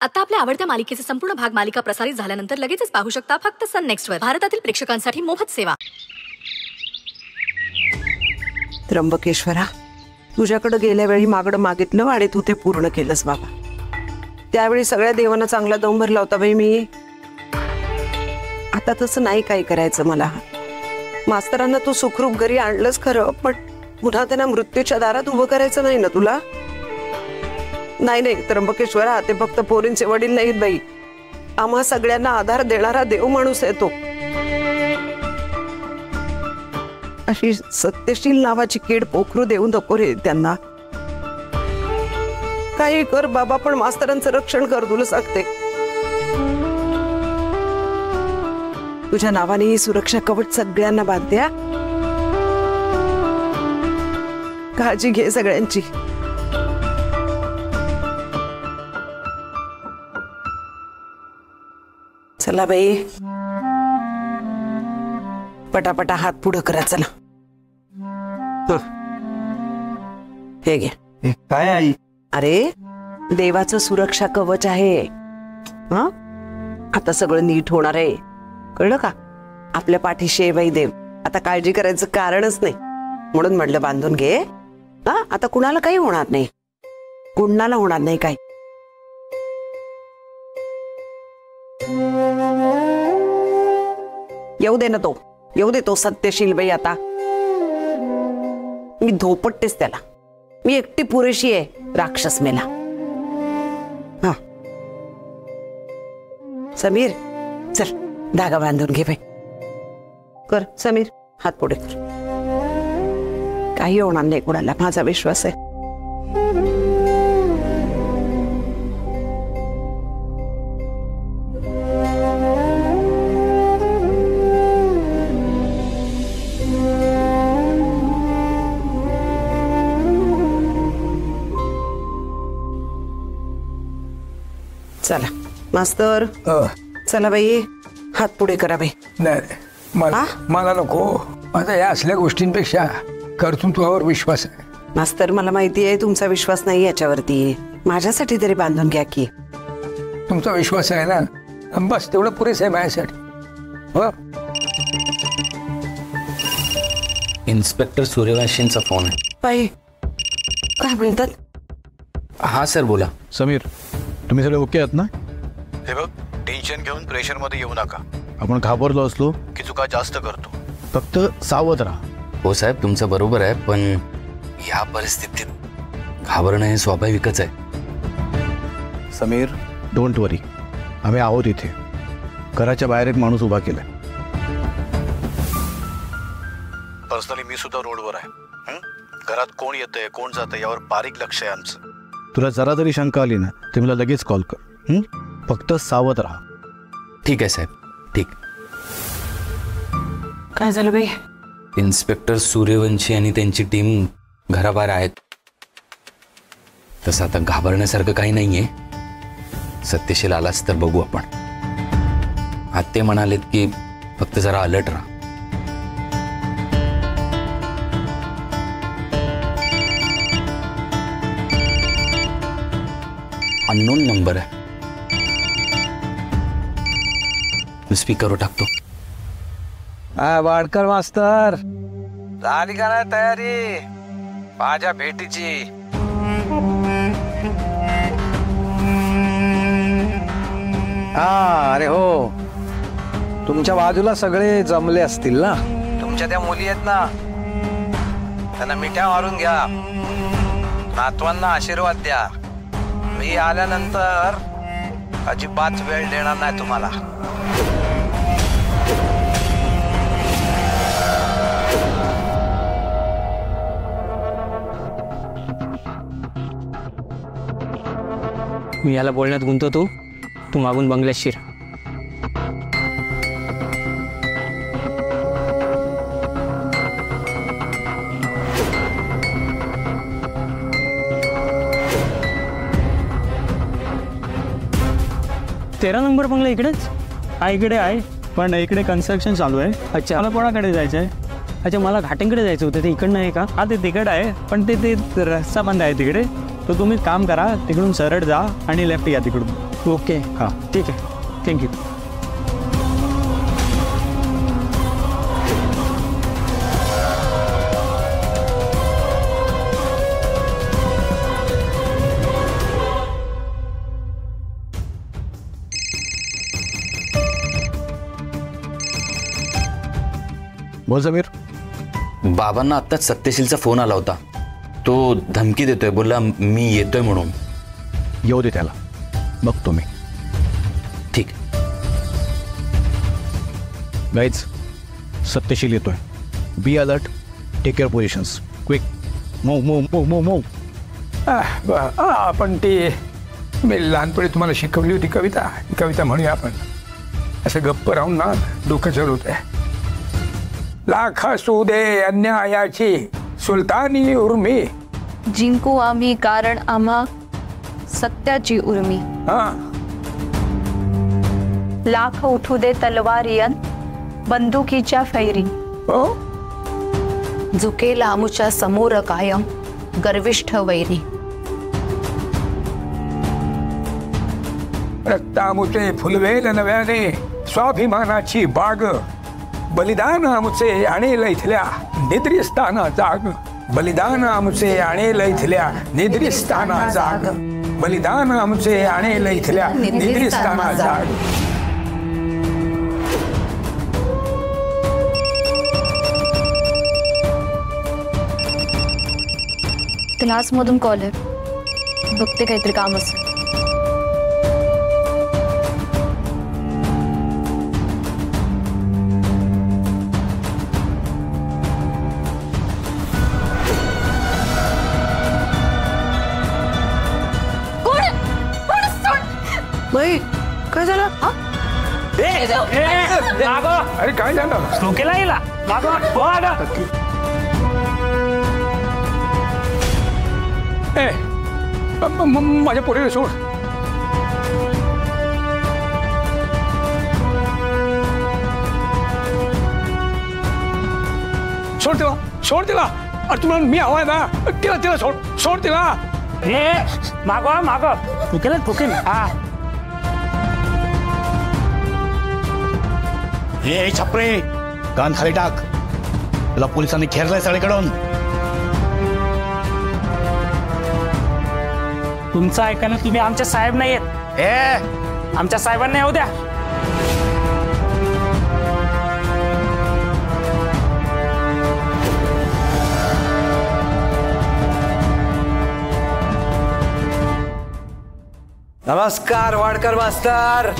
आता आपल्या आवडत्या मालिकेचे संपूर्ण भाग मालिका प्रसारित झाल्यानंतर लगेचच पाहू शकता फक्त सन नेक्स्ट वर. भारतातील प्रेक्षकांसाठी मोफत सेवा. त्र्यंबकेश्वरा, तुझ्याकडे गेल्या वेळी मागणं मागितलं आणि तू ते पूर्ण केलंस बाबा. त्यावेळी सगळ्या देवांना चांगला दम भरला होता बाई मी. आता तसं नाही काय करायचं मला. मास्तरांना तू सुखरूप घरी आणलंच खरं, पण पुन्हा त्यांना मृत्यूच्या दारात उभं करायचं नाही ना तुला. नाही नाही त्र्यंबकेश्वरा, ते फक्त पोरींचे वडील नाहीत बाई, आम्हा सगळ्यांना आधार देणारा देव माणूस आहे तो. अशी सत्यशील नावाची कीड पोखरू देऊ नको रे त्यांना. काही कर बाबा, पण मास्तरांचं रक्षण कर, तुला सांगते. तुझ्या नावाने ही सुरक्षा कवच सगळ्यांना बांधत्या. काळजी घे सगळ्यांची. चला बाई, पटापटा हात पुढं करा. चला. हे घे. काय आई? अरे देवाचं सुरक्षा कवच आहे. हा, आता सगळं नीट होणार आहे, कळलं का? आपल्या पाठीशी आहे बाई देव. आता काळजी करायचं कारणच नाही, म्हणून म्हटलं बांधून घे. हा, आता कुणाला काही होणार नाही, कुणाला होणार नाही काय. येऊ दे ना तो, येऊ दे तो सत्यशील बाई. आता मी धोपटतेस त्याला. मी एकटी पुरेशी आहे राक्षस मेला. हा समीर, चल धागा बांधून घे बाई. कर समीर, हात पुढे कर. काही होणार नाही कोणाला, माझा विश्वास आहे. चला मास्तर, चला बाई, हात पुढे करा बाई. नाही मला नको. आता या असल्या गोष्टींपेक्षा कर्तृत्वावर विश्वास आहे. मास्तर, मला माहिती आहे तुमचा विश्वास नाही याच्यावरती. माझ्यासाठी तरी बांधून घ्या की. तुमचा विश्वास आहे ना, बस तेवढं पुरेस आहे माझ्यासाठी. हो. इन्स्पेक्टर सूर्यवंशींचा फोन आहे. बाई काय म्हणतात? हा सर बोला. समीर, तुम्ही सगळे ओके आहात ना? हे बघ, टेन्शन घेऊन प्रेशरमध्ये येऊ नका. आपण घाबरलो असलो की चुका जास्त करतो. फक्त सावध राहा. हो साहेब, तुमचं बरोबर आहे, पण ह्या परिस्थितीत घाबरणं हे स्वाभाविकच आहे. समीर, डोंट वरी, आम्ही आहोत इथे. घराच्या बाहेर एक माणूस उभा केलाय. पर्सनली मी सुद्धा रोडवर आहे. घरात कोण येतंय कोण जातंय यावर बारीक लक्ष आहे आमचं. तुला जरा जरी शंका आली ना ते मला लगेच कॉल कर. फक्त सावध राहा. ठीक आहे साहेब, ठीक. काय झालं बाई? इन्स्पेक्टर सूर्यवंशी आणि त्यांची टीम घराबाहेर आहेत. तसं आता घाबरण्यासारखं काही नाहीये. सत्यशील आलाच तर बघू आपण. आता ते म्हणालेत की फक्त जरा अलर्ट राहा. अननोन नंबर आहे. मी स्पीकरवर टाकतो. वाडकर मास्तर, झाली का नाही तयारी माझ्या भेटीची? हा, अरे हो, तुमच्या बाजूला सगळे जमले असतील ना. तुमच्या त्या मुली आहेत ना, त्यांना मिठ्या मारून घ्या. नातवांना आशीर्वाद द्या. मी आल्यानंतर अजिबात वेळ देणार नाही तुम्हाला. मी याला बोलण्यात गुंतवतो, तू मागून बंगल्यात शिर. तेरा नंबर बंगला इकडेच? हा इकडे आहे, पण इकडे कन्स्ट्रक्शन चालू आहे. अच्छा, मला कोणाकडे जायचं आहे? अच्छा, मला घाटेंकडे जायचं होतं. ते इकडनं आहे का? हा, ते तिकड आहे, पण ते रस्ता बंद आहे तिकडे. तर तुम्ही काम करा, तिकडून सरळ जा आणि लेफ्ट या तिकडून. ओके हां. ठीक आहे, थँक्यू. बोल समीर. बाबांना आत्ताच सत्यशीलचा फोन आला होता. तो धमकी देतोय, बोलला मी येतोय म्हणून. येऊ दे त्याला, बघतो मी. ठीक. गाईज, सत्यशील येतोय. Be alert, take care positions, quick. Move move move move move. आपण ती मी लहानपणी तुम्हाला शिकवली होती कविता, कविता म्हणूया आपण. असं गप्प राहून ना डोकं चढवत आहे. लाख असू दे अन्यायाची सुलतानी उर्मी, जिंकू आम्ही कारण आम्हा सत्याची उर्मी. हा. लाख उठू दे तलवारियन बंदुकीच्या फैरी, हो. झुकेल आमुच्या समोर कायम गर्विष्ठ वैरी. रक्तामुचे फुलवेल नव्याने स्वाभिमानाची बाग, बलिदान आमचे आणेल इथल्या निद्रिस्ताना जाग. बलिदान आमचे आणेल इथल्या निद्रिस्ताना जाग. बलिदान आमचे आणेल इथल्या निद्रिस्ताना जाग. क्लासमधून कॉल आहे, बघते काहीतरी काम असेल. काय झालं? अरे काय झालं? डोकेला येला माझ्या पोरीला सोड. सोड तिला, सोड तिला. अरे तुला मी हवाय ना, तिला तिला सोड, सोड तिला. हे मागवा मागव. ठोकेला ठोकेल. हा. हे छपरे, कान खाली टाक. तुला पोलिसांनी घेरलंय सगळीकडून. तुमचं ऐकायला तुम्ही आमच्या साहेब नाही आहेत. हे आमच्या साहेबांना येऊ द्या. नमस्कार वाडकर मास्तर.